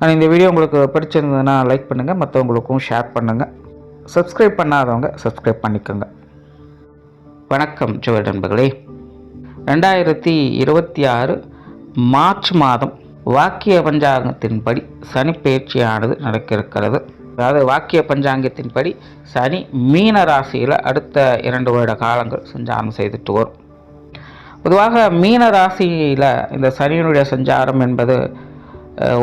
ஆனால் இந்த வீடியோ உங்களுக்கு பிடிச்சிருந்ததுன்னா லைக் பண்ணுங்கள், மற்றவங்களுக்கும் ஷேர் பண்ணுங்கள். சப்ஸ்கிரைப் பண்ணாதவங்க சப்ஸ்கிரைப் பண்ணிக்கோங்க. வணக்கம் ஜோதி நண்பர்களே. 2026 மார்ச் மாதம் வாக்கிய பஞ்சாங்கத்தின்படி சனி பயிற்சியானது நடக்க இருக்கிறது. அதாவது வாக்கிய பஞ்சாங்கத்தின்படி சனி மீன ராசியில் அடுத்த 2 வருட காலங்கள் சஞ்சாரம் செய்துட்டு வரும். பொதுவாக மீன ராசியில் இந்த சனியினுடைய சஞ்சாரம் என்பது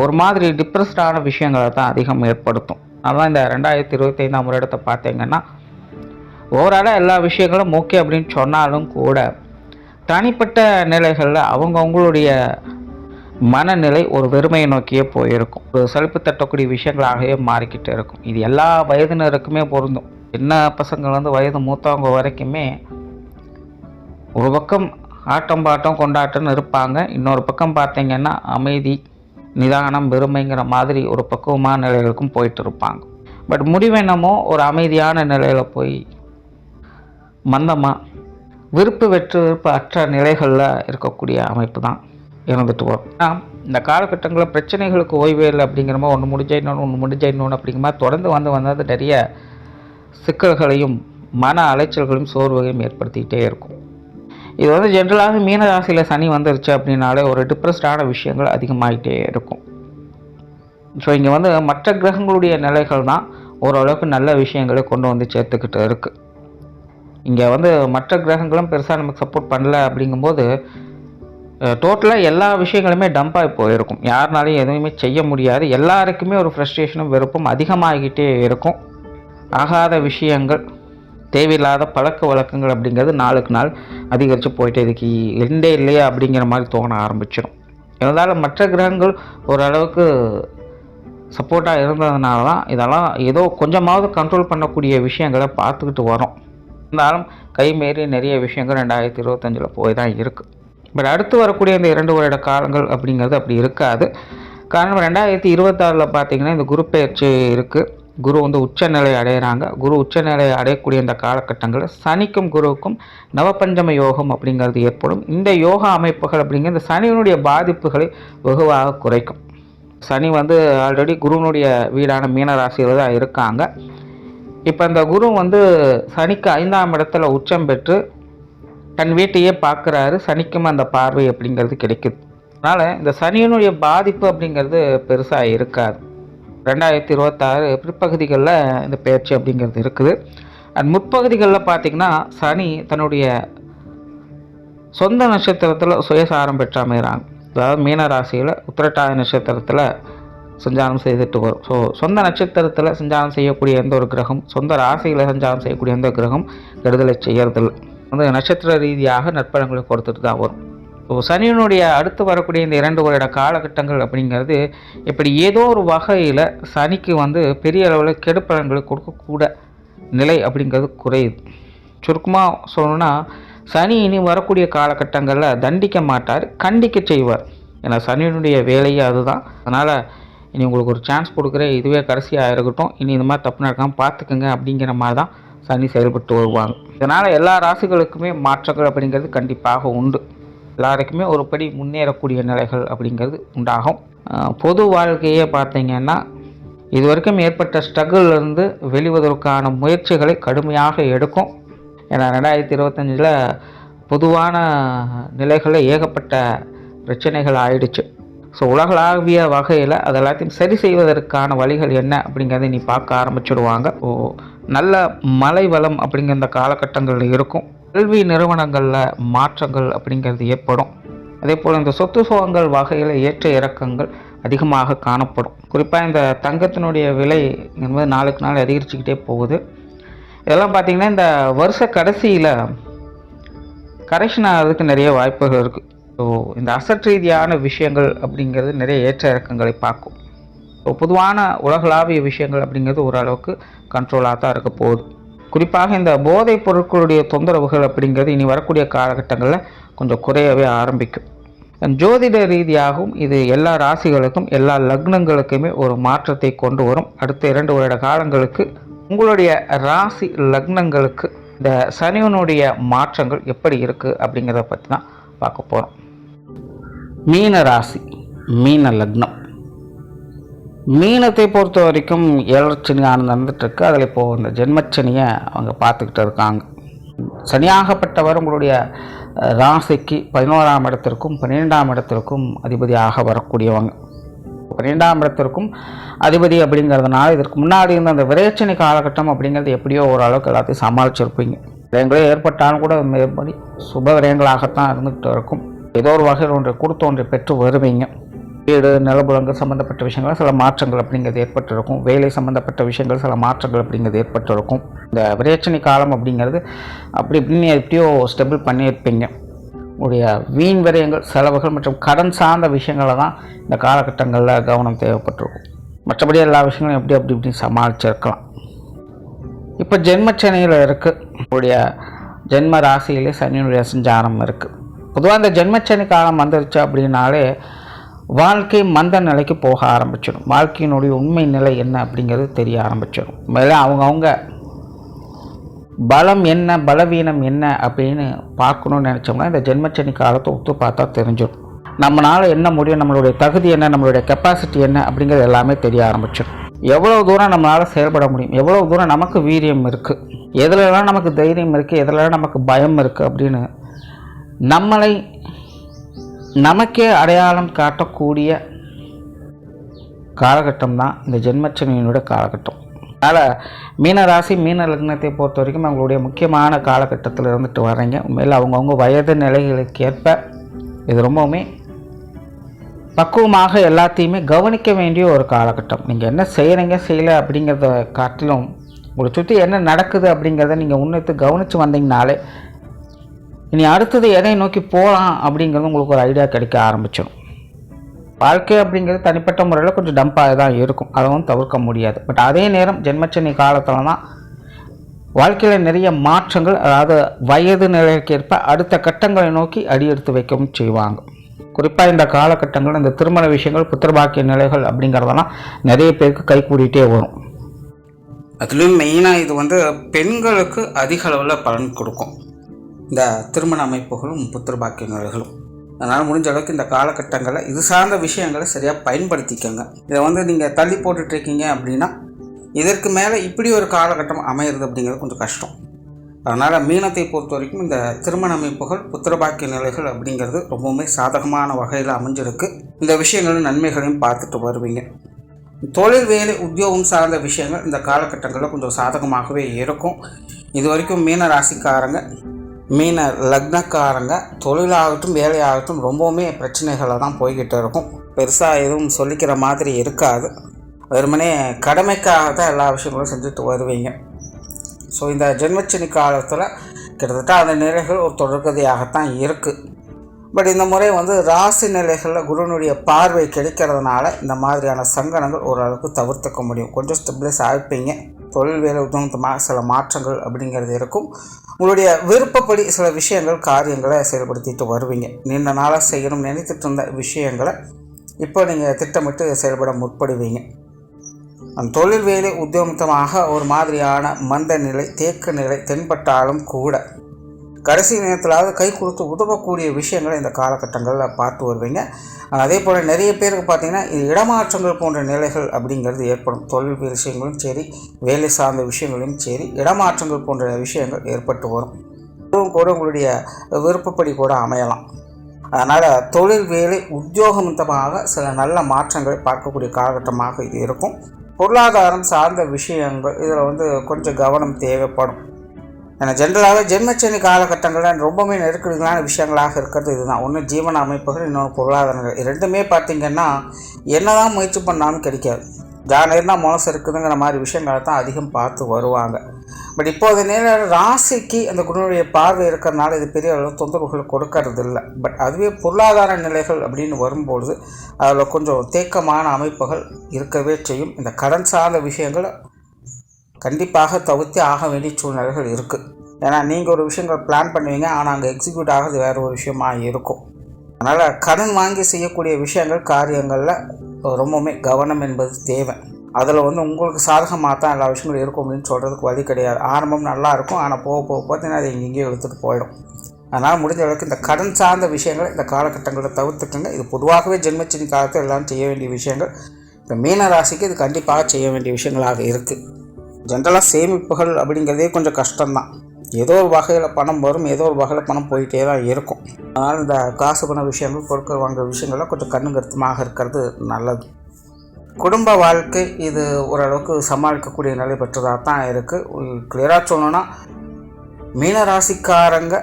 ஒரு மாதிரி டிப்ரெஸ்டான விஷயங்களை தான் அதிகம் ஏற்படுத்தும். அதனால் இந்த 2025ஆம் வருடத்தை பார்த்தீங்கன்னா ஓவராலாக எல்லா விஷயங்களும் ஓகே அப்படின்னு சொன்னாலும் கூட தனிப்பட்ட நிலைகளில் அவங்கவுங்களுடைய மனநிலை ஒரு வெறுமையை நோக்கியே போயிருக்கும். ஒரு சலிப்பு தட்டக்கூடிய விஷயங்களாகவே மாறிக்கிட்டு இருக்கும். இது எல்லா வயதினருக்குமே பொருந்தும். சின்ன பசங்கள்லேருந்து வயது மூத்தவங்க வரைக்குமே ஒரு பக்கம் ஆட்டம் பாட்டம் கொண்டாட்டம்னு இருப்பாங்க, இன்னொரு பக்கம் பார்த்தீங்கன்னா அமைதி நிதானம் வெறுமைங்கிற மாதிரி ஒரு பக்குவமான நிலைகளுக்கும் போயிட்டு இருப்பாங்க. பட் முடிவென்னமோ ஒரு அமைதியான நிலையில் போய் மந்தமாக விருப்பு அற்ற நிலைகளில் இருக்கக்கூடிய அமைப்பு தான் இருந்துட்டு வரும். ஆனால் இந்த காலகட்டங்களில் பிரச்சனைகளுக்கு ஓய்வே இல்லை அப்படிங்கிற மாதிரி ஒன்று முடிஞ்ச இன்னொன்று அப்படிங்கிற மாதிரி தொடர்ந்து வந்தது நிறைய சிக்கல்களையும் மன அலைச்சல்களையும் சோர்வுகளையும் ஏற்படுத்திக்கிட்டே இருக்கும். இது ஜென்ரலாக மீன ராசியில் சனி வந்துருச்சு அப்படின்னாலே ஒரு டிப்ரெஸ்டான விஷயங்கள் அதிகமாகிட்டே இருக்கும். ஸோ இங்கே மற்ற கிரகங்களுடைய நிலைகள் தான் ஓரளவுக்கு நல்ல விஷயங்களை கொண்டு வந்து சேர்த்துக்கிட்டு இருக்குது. இங்கே மற்ற கிரகங்களும் பெருசாக நமக்கு சப்போர்ட் பண்ணல அப்படிங்கும்போது டோட்டலாக எல்லா விஷயங்களுமே டம்பாகி போயிருக்கும். யாருனாலையும் எதுவுமே செய்ய முடியாது. எல்லாருக்குமே ஒரு ஃப்ரஸ்ட்ரேஷனும் வெறுப்பும் அதிகமாகிக்கிட்டே இருக்கும். ஆகாத விஷயங்கள் தேவையில்லாத பழக்க வழக்கங்கள் அப்படிங்கிறது நாளுக்கு நாள் அதிகரித்து போயிட்டு இதுக்கு எண்டே இல்லையா அப்படிங்கிற மாதிரி தோண ஆரம்பிச்சிடும். இருந்தாலும் மற்ற கிரகங்கள் ஓரளவுக்கு சப்போர்ட்டாக இருந்ததுனால தான் இதெல்லாம் ஏதோ கொஞ்சமாவது கண்ட்ரோல் பண்ணக்கூடிய விஷயங்களை பார்த்துக்கிட்டு வரோம். இருந்தாலும் கைமீறி நிறைய விஷயங்கள் 2025 போய் தான் இருக்குது. பட் அடுத்து வரக்கூடிய இந்த 2 வருட காலங்கள் அப்படிங்கிறது அப்படி இருக்காது. காரணம் 2026 பார்த்திங்கன்னா இந்த குரு பயிற்சி இருக்குது. குரு உச்சநிலை அடைகிறாங்க. குரு உச்சநிலை அடையக்கூடிய இந்த காலகட்டங்களில் சனிக்கும் குருவுக்கும் நவபஞ்சம யோகம் அப்படிங்கிறது ஏற்படும். இந்த யோகா அமைப்புகள் அப்படிங்கிற இந்த சனியினுடைய பாதிப்புகளை வெகுவாக குறைக்கும். சனி ஆல்ரெடி குருவினுடைய வீடான மீனராசியில் தான் இருக்காங்க. இப்போ இந்த குரு சனிக்கு 5ஆம் இடத்துல உச்சம் பெற்று தன் வீட்டையே பார்க்குறாரு. சனிக்கும் அந்த பார்வை அப்படிங்கிறது கிடைக்குது. அதனால் இந்த சனியினுடைய பாதிப்பு அப்படிங்கிறது பெருசாக இருக்காது. 2026 பிற்பகுதிகளில் இந்த பயிற்சி அப்படிங்கிறது இருக்குது. அண்ட் முற்பகுதிகளில் பார்த்திங்கன்னா சனி தன்னுடைய சொந்த நட்சத்திரத்தில் சுயசாரம் பெற்று அமைகிறாங்க. அதாவது மீனராசியில் உத்திரட்டாதி நட்சத்திரத்தில் சஞ்சாரம் செய்துட்டு வரும். ஸோ சொந்த நட்சத்திரத்தில் சஞ்சாரம் செய்யக்கூடிய எந்த ஒரு கிரகம், சொந்த ராசியில் சஞ்சாரம் செய்யக்கூடிய எந்த கிரகம் கெடுதலை செய்யறதில்லை. நட்சத்திர ரீதியாக நற்பலன்களை கொடுத்துட்டு தான் வரும். ஸோ சனியினுடைய அடுத்து வரக்கூடிய இந்த 2 வருட காலகட்டங்கள் அப்படிங்கிறது இப்படி ஏதோ ஒரு வகையில் சனிக்கு பெரிய அளவில் கெடுப்பலன்களை கொடுக்கக்கூட நிலை அப்படிங்கிறது குறையுது. சுருக்கமாக சொல்லணும்னா சனி இனி வரக்கூடிய காலகட்டங்களில் தண்டிக்க மாட்டார், கண்டிக்க செய்வார். ஏன்னா சனியினுடைய வேலையே அதுதான். அதனால் இனி உங்களுக்கு ஒரு சான்ஸ் கொடுக்குறேன், இதுவே கடைசியாக இருக்கட்டும், இனி இந்த மாதிரி தப்பு நடக்காமல் பார்த்துக்குங்க அப்படிங்கிற மாதிரி தான் சனி செயல்பட்டு வருவாங்க. இதனால் எல்லா ராசிகளுக்குமே மாற்றங்கள் அப்படிங்கிறது கண்டிப்பாக உண்டு. எல்லாருக்குமே ஒரு படி முன்னேறக்கூடிய நிலைகள் அப்படிங்கிறது உண்டாகும். பொது வாழ்க்கையே பார்த்தீங்கன்னா இது வரைக்கும் ஏற்பட்ட ஸ்ட்ரகிள்லேருந்து வெளிவதற்கான முயற்சிகளை கடுமையாக எடுக்கும். ஏன்னா 2025 பொதுவான நிலைகளில் ஏகப்பட்ட பிரச்சனைகள் ஆயிடுச்சு. ஸோ உலகளாவிய வகையில் அது எல்லாத்தையும் சரி செய்வதற்கான வழிகள் என்ன அப்படிங்கிறத நீ பார்க்க ஆரம்பிச்சுடுவாங்க. நல்ல மலை வளம் அப்படிங்கிற இந்த காலகட்டங்களில் இருக்கும். கல்வி நிறுவனங்களில் மாற்றங்கள் அப்படிங்கிறது ஏற்படும். அதே போல் இந்த சொத்து சுகங்கள் வகையில் ஏற்ற இறக்கங்கள் அதிகமாக காணப்படும். குறிப்பாக இந்த தங்கத்தினுடைய விலை என்பது நாளுக்கு நாள் அதிகரிச்சுக்கிட்டே போகுது. இதெல்லாம் பார்த்திங்கன்னா இந்த வருஷ கடைசியில் கரெக்ஷன் ஆகிறதுக்கு நிறைய வாய்ப்புகள் இருக்குது. ஸோ இந்த அசட் ரீதியான விஷயங்கள் அப்படிங்கிறது நிறைய ஏற்ற இறக்கங்களை பார்க்கும். ஸோ பொதுவான உலகளாவிய விஷயங்கள் அப்படிங்கிறது ஓரளவுக்கு கண்ட்ரோலாக தான் இருக்க போகுது. குறிப்பாக இந்த போதைப் பொருட்களுடைய தொந்தரவுகள் அப்படிங்கிறது இனி வரக்கூடிய காலகட்டங்களில் கொஞ்சம் குறையவே ஆரம்பிக்கும். ஜோதிட ரீதியாகவும் இது எல்லா ராசிகளுக்கும் எல்லா லக்னங்களுக்குமே ஒரு மாற்றத்தை கொண்டு வரும். அடுத்த 2 வருட காலங்களுக்கு உங்களுடைய ராசி லக்னங்களுக்கு இந்த சனியனுடைய மாற்றங்கள் எப்படி இருக்குது அப்படிங்கிறத பற்றி தான் பார்க்க போகிறோம். மீன ராசி, மீன லக்னம். மீனத்தை பொறுத்த வரைக்கும் 7 சனி ஆனது நடந்துட்டுருக்கு. அதில் இப்போது இந்த ஜென்மச்சனியை அவங்க பார்த்துக்கிட்டு இருக்காங்க. சனியாகப்பட்டவர் உங்களுடைய ராசிக்கு 11ஆம் இடத்திற்கும் 12ஆம் இடத்திற்கும் அதிபதியாக வரக்கூடியவங்க. 12ஆம் இடத்திற்கும் அதிபதி அப்படிங்கிறதுனால இதற்கு முன்னாடி இருந்த அந்த விரைச்சனி காலகட்டம் அப்படிங்கிறது எப்படியோ ஓரளவுக்கு எல்லாத்தையும் சமாளிச்சிருப்பீங்க. விரயங்களே ஏற்பட்டாலும் கூட மேற்படி சுப விரயங்களாகத்தான் இருந்துகிட்டு இருக்கும். ஏதோ ஒரு வகையில் ஒன்றை கொடுத்து ஒன்றை பெற்று வருவீங்க. வீடு நிலபுலங்கள் சம்மந்தப்பட்ட விஷயங்கள் சில மாற்றங்கள் அப்படிங்கிறது ஏற்பட்டிருக்கும். வேலை சம்மந்தப்பட்ட விஷயங்கள் சில மாற்றங்கள் அப்படிங்கிறது ஏற்பட்டிருக்கும். இந்த விரைச்சனி காலம் அப்படிங்கிறது அப்படி இப்படின்னு எப்படியோ ஸ்டெபிள் பண்ணியிருப்பீங்க. உடைய வீண் விரயங்கள் செலவுகள் மற்றும் கடன் சார்ந்த விஷயங்களை தான் இந்த காலகட்டங்களில் கவனம் தேவைப்பட்டிருக்கும். மற்றபடி எல்லா விஷயங்களும் அப்படி இப்படின்னு சமாளிச்சிருக்கலாம். இப்போ ஜென்மச்சனியில் இருக்குது. உங்களுடைய ஜென்ம ராசியிலே சனியுடைய சஞ்சாரம் இருக்குது. பொதுவாக இந்த ஜென்மச்சனி காலம் வந்துருச்சு அப்படின்னாலே வாழ்க்கை மந்த நிலைக்கு போக ஆரம்பிச்சிடும். வாழ்க்கையினுடைய உண்மை நிலை என்ன அப்படிங்கிறது தெரிய ஆரம்பிச்சிடும். மேலே அவங்கவுங்க பலம் என்ன பலவீனம் என்ன அப்படின்னு பார்க்கணுன்னு நினச்சோம்னா இந்த ஜென்மச்சனி காலத்தை ஒத்து பார்த்தா தெரிஞ்சிடும். நம்மளால் என்ன முடியும், நம்மளுடைய தகுதி என்ன, நம்மளுடைய கெப்பாசிட்டி என்ன அப்படிங்கிறது எல்லாமே தெரிய ஆரம்பிச்சிடும். எவ்வளோ தூரம் நம்மளால் செயல்பட முடியும், எவ்வளோ தூரம் நமக்கு வீரியம் இருக்குது, எதுலலாம் நமக்கு தைரியம் இருக்குது, எதுலலாம் நமக்கு பயம் இருக்குது அப்படின்னு நம்மளை நமக்கே அடையாளம் காட்டக்கூடிய காலகட்டம் தான் இந்த ஜென்மச்சனியினுடைய காலகட்டம். அதனால் மீன ராசி மீன லக்னத்தை பொறுத்த வரைக்கும் அவங்களுடைய முக்கியமான காலகட்டத்தில் இருந்துட்டு வர்றீங்க. உண்மையில் அவங்கவுங்க வயது நிலைகளுக்கு ஏற்ப இது ரொம்பவுமே பக்குவமாக எல்லாத்தையுமே கவனிக்க வேண்டிய ஒரு காலகட்டம். நீங்கள் என்ன செய்கிறீங்க செய்யலை அப்படிங்கிறத காட்டிலும் உங்களை சுற்றி என்ன நடக்குது அப்படிங்கிறத நீங்கள் உன்னித்து கவனித்து வந்தீங்கனாலே இனி அடுத்தது எதை நோக்கி போகலாம் அப்படிங்கிறது உங்களுக்கு ஒரு ஐடியா கிடைக்க ஆரம்பிச்சிடும். வாழ்க்கை அப்படிங்கிறது தனிப்பட்ட முறையில் கொஞ்சம் டம்பாக தான் இருக்கும், அதுவும் தவிர்க்க முடியாது. பட் அதே நேரம் ஜென்மச்சனி காலத்தில் தான் வாழ்க்கையில் நிறைய மாற்றங்கள், அதாவது வயது நிலைக்கேற்ப அடுத்த கட்டங்களை நோக்கி அடி எடுத்து வைக்கவும் செய்வாங்க. குறிப்பாக இந்த காலகட்டங்கள் இந்த திருமண விஷயங்கள் புத்திரபாக்கிய நிலைகள் அப்படிங்கிறதெல்லாம் நிறைய பேருக்கு கை கூடிகிட்டே வரும். அதுலேயும் மெயினாக இது பெண்களுக்கு அதிக அளவில் பலன் கொடுக்கும் இந்த திருமண அமைப்புகளும் புத்திரபாக்கிய நிலைகளும். அதனால் முடிஞ்ச அளவுக்கு இந்த காலகட்டங்களில் இது சார்ந்த விஷயங்களை சரியாக பயன்படுத்திக்கோங்க. இதை நீங்கள் தள்ளி போட்டுட்ருக்கீங்க அப்படின்னா இதற்கு மேலே இப்படி ஒரு காலகட்டம் அமையிறது அப்படிங்கிறது கொஞ்சம் கஷ்டம். அதனால் மீனத்தை பொறுத்த வரைக்கும் இந்த திருமண அமைப்புகள் புத்திரபாக்கிய நிலைகள் அப்படிங்கிறது ரொம்பவுமே சாதகமான வகையில் அமைஞ்சிருக்கு. இந்த விஷயங்களும் நன்மைகளையும் பார்த்துட்டு வருவீங்க. தொழில் வேலை உத்தியோகம் சார்ந்த விஷயங்கள் இந்த காலகட்டங்களில் கொஞ்சம் சாதகமாகவே இருக்கும். இது வரைக்கும் மீன ராசிக்காரங்க மீன லக்னக்காரங்க தொழிலாகட்டும் வேலையாகட்டும் ரொம்பவுமே பிரச்சனைகளை தான் போய்கிட்டு இருக்கும். பெருசாக எதுவும் சொல்லிக்கிற மாதிரி இருக்காது. வெறுமனே கடமைக்காக தான் எல்லா விஷயங்களும் செஞ்சுட்டு வருவீங்க. ஸோ இந்த ஜென்மச்சனி காலத்தில் கிட்டத்தட்ட அந்த நிலைகள் ஒரு தொடர்கதையாகத்தான் இருக்குது. பட் இந்த முறை ராசி நிலைகளில் குருனுடைய பார்வை கிடைக்கிறதுனால இந்த மாதிரியான சங்கடங்கள் ஓரளவுக்கு தவிர்த்துக்க முடியும். கொஞ்சம் ஸ்டெபிளைஸ் ஆகிப்பீங்க. தொழில் வேலை உத்தமமாக சில மாற்றங்கள் அப்படிங்கிறது இருக்கும். உங்களுடைய விருப்பப்படி சில விஷயங்கள் காரியங்களை செயல்படுத்திட்டு வருவீங்க. நீண்ட நாளாக செய்யணும்னு நினைத்துட்டு இருந்த விஷயங்களை இப்போ நீங்கள் திட்டமிட்டு செயல்பட முற்படுவீங்க. அந்த தொழில் வேலை உத்தியோகமாக ஒரு மாதிரியான மந்த நிலை தேக்க நிலை தென்பட்டாலும் கூட கடைசி நேரத்திலாவது கை கொடுத்து உதவக்கூடிய விஷயங்களை இந்த காலகட்டங்களில் பார்த்து வருவீங்க. அதே போல் நிறைய பேருக்கு பார்த்திங்கன்னா இடமாற்றங்கள் போன்ற நிலைகள் அப்படிங்கிறது ஏற்படும். தொழில் விஷயங்களும் சரி, வேலை சார்ந்த விஷயங்களும் சரி, இடமாற்றங்கள் போன்ற விஷயங்கள் ஏற்பட்டு வரும். இதுவும் கூட உங்களுடைய விருப்பப்படி கூட அமையலாம். அதனால் தொழில் வேலை உத்தியோகமாக சில நல்ல மாற்றங்களை பார்க்கக்கூடிய காலகட்டமாக இது இருக்கும். பொருளாதாரம் சார்ந்த விஷயங்கள் இதில் கொஞ்சம் கவனம் தேவைப்படும். ஏன்னா ஜென்ரலாகவே ஜென்மச்சனி காலகட்டங்களில் ரொம்பவே நெருக்கடிகளான விஷயங்களாக இருக்கிறது இதுதான். ஒன்று ஜீவன அமைப்புகள், இன்னொன்று பொருளாதாரங்கள். ரெண்டுமே பார்த்திங்கன்னா என்ன தான் முயற்சி பண்ணாலும் கிடைக்காது. ஜானர்னா மனசு இருக்குதுங்கிற மாதிரி விஷயங்களை தான் அதிகம் பார்த்து வருவாங்க. பட் இப்போது நேரம் ராசிக்கு அந்த குருனுடைய பார்வை இருக்கிறதுனால இது பெரிய அளவு தொந்தரவுகள் கொடுக்கறது இல்லை. பட் அதுவே பொருளாதார நிலைகள் அப்படின்னு வரும்பொழுது அதில் கொஞ்சம் தேக்கமான அமைப்புகள் இருக்கவே செய்யும். இந்த கடன் சார்ந்த விஷயங்கள் கண்டிப்பாக தவிர்த்து ஆக வேண்டிய சூழ்நிலைகள் இருக்குது. ஏன்னா நீங்கள் ஒரு விஷயங்கள் பிளான் பண்ணுவீங்க, ஆனால் அங்கே எக்ஸிக்யூட் ஆகிறது வேறு ஒரு விஷயமாக இருக்கும். அதனால் கடன் வாங்கி செய்யக்கூடிய விஷயங்கள் காரியங்களில் ரொம்பவுமே கவனம் என்பது தேவை. அதில் உங்களுக்கு சாதகமாக தான் எல்லா விஷயங்களும் இருக்கும் அப்படின்னு சொல்கிறதுக்கு வழி கிடையாது. ஆரம்பம் நல்லா இருக்கும், ஆனால் போக போக பார்த்தீங்கன்னா அது எங்கேயும் எடுத்துகிட்டு போயிடும். அதனால் முடிஞ்ச அளவுக்கு இந்த கடன் சார்ந்த விஷயங்களை இந்த காலகட்டங்களில் தவிர்த்துக்குங்க. இது பொதுவாகவே ஜென்மச்சனி காலத்தில் எல்லாம் செய்ய வேண்டிய விஷயங்கள். இப்போ மீன ராசிக்கு இது கண்டிப்பாக செய்ய வேண்டிய விஷயங்களாக இருக்குது. ஜென்ரலாக சேமிப்புகள் அப்படிங்கிறதே கொஞ்சம் கஷ்டம்தான். ஏதோ ஒரு வகையில் பணம் வரும், ஏதோ ஒரு வகையில் பணம் போயிட்டே தான் இருக்கும். அதனால் இந்த காசு பண விஷயங்கள், பொருட்கள் வாங்குற விஷயங்கள்லாம் கொஞ்சம் கண்ணுங்கருத்துமாக இருக்கிறது நல்லது. குடும்ப வாழ்க்கை இது ஓரளவுக்கு சமாளிக்கக்கூடிய நிலை பெற்றதாக தான் இருக்குது. கிளியராக சொல்லணுன்னா மீனராசிக்காரங்க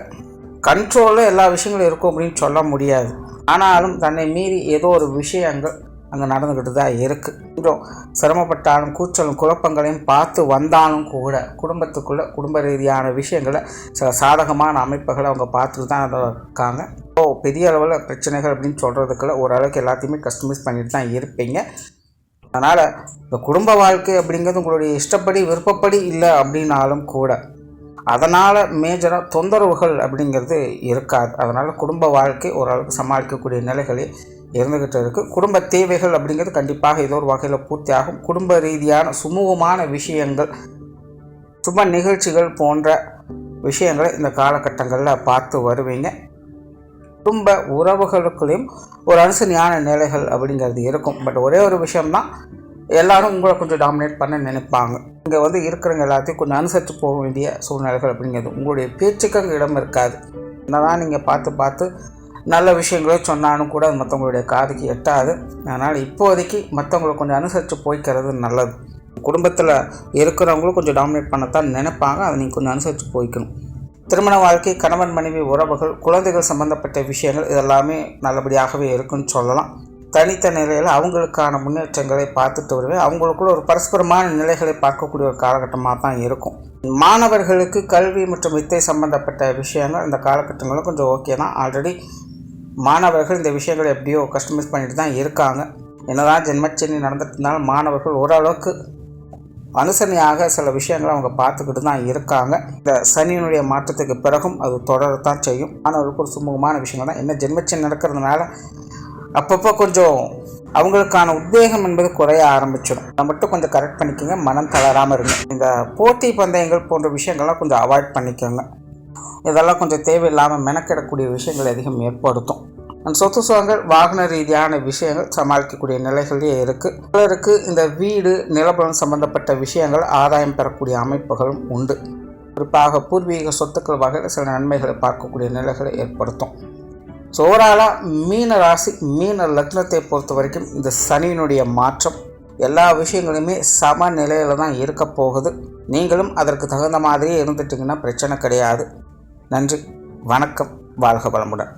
கண்ட்ரோலில் எல்லா விஷயங்களும் இருக்கும் அப்படின்னு சொல்ல முடியாது. ஆனாலும் தன்னை மீறி ஏதோ ஒரு விஷயங்கள் அங்கே நடந்துக்கிட்டு தான் இருக்குது. கொஞ்சம் சிரமப்பட்டாலும் கூச்சலும் குழப்பங்களையும் பார்த்து வந்தாலும் கூட குடும்பத்துக்குள்ளே குடும்ப ரீதியான விஷயங்களை சில சாதகமான அமைப்புகளை அவங்க பார்த்துட்டு தான் இருக்காங்க. பெரிய அளவில் பிரச்சனைகள் அப்படின்னு சொல்கிறதுக்குள்ள ஓரளவுக்கு எல்லாத்தையுமே கஸ்டமைஸ் பண்ணிட்டு தான் இருப்பீங்க. அதனால் இந்த குடும்ப வாழ்க்கை அப்படிங்கிறது உங்களுடைய இஷ்டப்படி விருப்பப்படி இல்லை அப்படின்னாலும் கூட அதனால் மேஜராக தொந்தரவுகள் அப்படிங்கிறது இருக்காது. அதனால் குடும்ப வாழ்க்கை ஓரளவுக்கு சமாளிக்கக்கூடிய நிலைகளே இருந்துக்கிட்டு இருக்குது. குடும்ப தேவைகள் அப்படிங்கிறது கண்டிப்பாக ஏதோ ஒரு வகையில் பூர்த்தி ஆகும். குடும்ப ரீதியான சுமூகமான விஷயங்கள், சுப நிகழ்ச்சிகள் போன்ற விஷயங்களை இந்த காலகட்டங்களில் பார்த்து வருவீங்க. குடும்ப உறவுகளுக்குள்ளேயும் ஒரு அனுசரியான நிலைகள் அப்படிங்கிறது இருக்கும். பட் ஒரே ஒரு விஷயம்தான், எல்லோரும் உங்களை கொஞ்சம் டாமினேட் பண்ண நினைப்பாங்க. இங்கே இருக்கிறவங்க எல்லாத்தையும் கொஞ்சம் அனுசரித்து போக வேண்டிய சூழ்நிலைகள் அப்படிங்கிறது உங்களுடைய பேச்சுக்கு அங்கே இடம் இருக்காது. என்னதான் நீங்கள் பார்த்து நல்ல விஷயங்களோ சொன்னாலும் கூட அது மற்றவங்களுடைய காதுக்கு எட்டாது. அதனால் இப்போதைக்கு மற்றவங்களை கொஞ்சம் அனுசரித்து போய்க்கிறது நல்லது. குடும்பத்தில் இருக்கிறவங்களும் கொஞ்சம் டாமினேட் பண்ணத்தான் நினைப்பாங்க, அதை நீங்கள் கொஞ்சம் அனுசரித்து போய்க்கணும். திருமண வாழ்க்கை, கணவன் மனைவி உறவுகள், குழந்தைகள் சம்பந்தப்பட்ட விஷயங்கள் இதெல்லாமே நல்லபடியாகவே இருக்குன்னு சொல்லலாம். தனித்த நிலையில் அவங்களுக்கான முன்னேற்றங்களை பார்த்துட்டு வருவேன். அவங்களுக்குள்ள ஒரு பரஸ்பரமான நிலைகளை பார்க்கக்கூடிய ஒரு காலகட்டமாக தான் இருக்கும். மாணவர்களுக்கு கல்வி மற்றும் வித்தை சம்பந்தப்பட்ட விஷயங்கள் இந்த காலகட்டங்களில் கொஞ்சம் ஓகே தான். ஆல்ரெடி மாணவர்கள் இந்த விஷயங்களை எப்படியோ கஸ்டமைஸ் பண்ணிட்டு தான் இருக்காங்க. என்னதான் ஜென்மச்சனி நடந்துட்டு இருந்தாலும் மாணவர்கள் ஓரளவுக்கு அனுசரணையாக சில விஷயங்களை அவங்க பார்த்துக்கிட்டு தான் இருக்காங்க. இந்த சனியினுடைய மாற்றத்துக்கு பிறகும் அது தொடரத்தான் செய்யும். மாணவர்களுக்கு ஒரு சுமூகமான விஷயங்கள் தான். என்ன ஜென்மச்சனி நடக்கிறதுனால அப்பப்போ கொஞ்சம் அவங்களுக்கான உத்வேகம் என்பது குறைய ஆரம்பிச்சிடும். அதை மட்டும் கொஞ்சம் கரெக்ட் பண்ணிக்கோங்க, மனம் தளராமல் இருங்க. இந்த போட்டி பந்தயங்கள் போன்ற விஷயங்கள்லாம் கொஞ்சம் அவாய்ட் பண்ணிக்கோங்க. இதெல்லாம் கொஞ்சம் தேவையில்லாமல் மெனக்கிடக்கூடிய விஷயங்கள் அதிகம் ஏற்படுத்தும். சொத்து சுகங்கள், வாகன ரீதியான விஷயங்கள் சமாளிக்கக்கூடிய நிலைகளே இருக்குது. சிலருக்கு இந்த வீடு நிலபலம் சம்பந்தப்பட்ட விஷயங்கள் ஆதாயம் பெறக்கூடிய அமைப்புகளும் உண்டு. குறிப்பாக பூர்வீக சொத்துக்கள் வகையில் சில நன்மைகளை பார்க்கக்கூடிய நிலைகளை ஏற்படுத்தும். ஸோ ஓவராலாக மீன ராசி, மீன லக்னத்தை பொறுத்த வரைக்கும் இந்த சனியினுடைய மாற்றம் எல்லா விஷயங்களுமே சம நிலையில் தான் இருக்க போகுது. நீங்களும் அதற்கு தகுந்த மாதிரியே இருந்துட்டிங்கன்னா பிரச்சனை கிடையாது. நன்றி, வணக்கம், வாழ்க வளமுடன்.